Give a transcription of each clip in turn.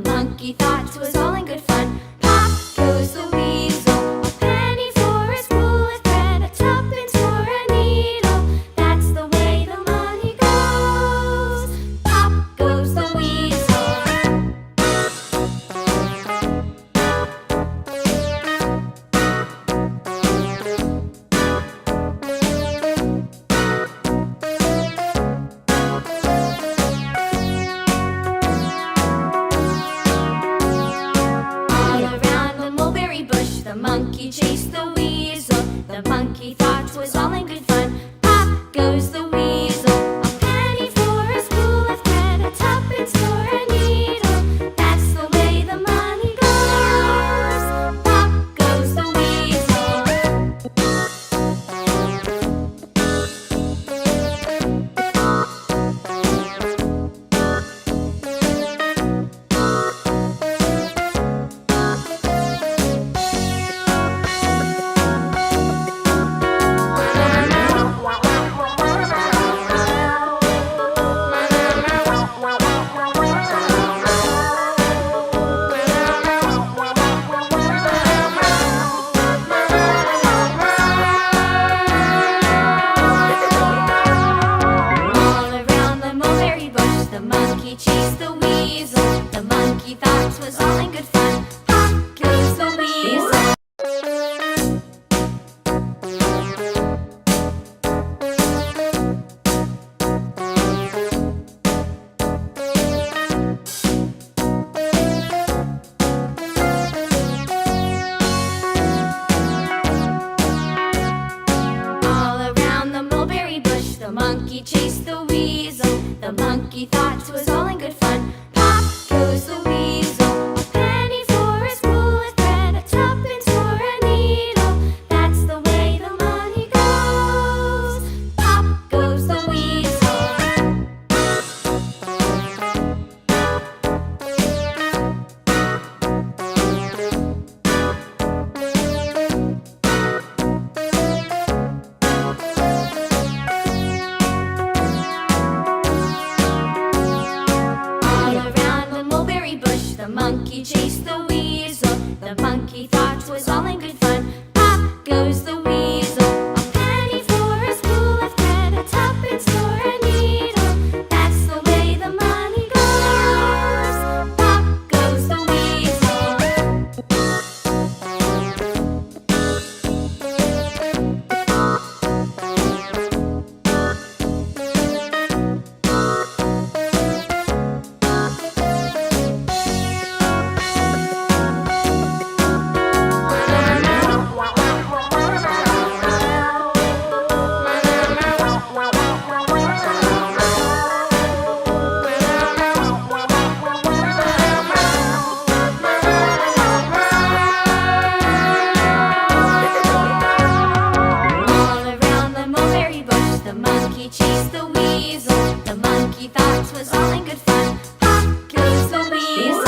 monkey thought 'twas all in good fun. Pop goes the weasel, a penny for a spool of thread, a tuppence for a needle. That's the way the money goes. Pop goes the weasel. The monkey chased the weasel. The monkey thought 'twas all in good fun. Pop goes the weasel, a penny for a spool of thread, a tuppence for a needle. That's the way the money goes. Pop goes the weasel. The monkey chased the weasel. The monkey thought 'twas all in good fun. Pop goes the weasel. All around the mulberry bush, the monkey chased the weasel. The monkey thought 'twas all in good fun. Pop goes the weasel, a penny for a spool of thread, a tuppence for a needle. That's the way the money goes. Pop goes the weasel. The monkey chased the weasel. The monkey thought 'twas all in good fun. Pop goes the weasel, a penny for a spool of thread, a tuppence for a needle. That's the way the money goes. Pop goes the weasel. The monkey chased the weasel. The monkey thought 'twas all in good fun. Pop goes the weasel.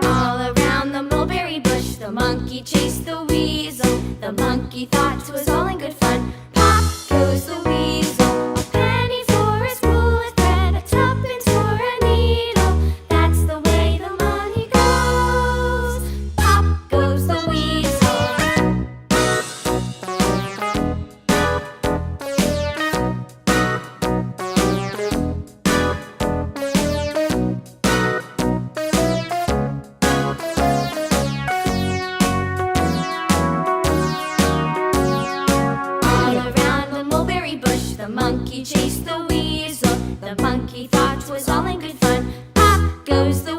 All around the mulberry bush, the monkey chased the weasel. The monkey thought 'twas all in good fun. Pop goes the weasel, a penny for a spool of thread, a tuppence for a needle. That's the way the money goes. Pop goes the weasel. The monkey chased the weasel. The monkey thought 'twas all in good fun. Pop goes the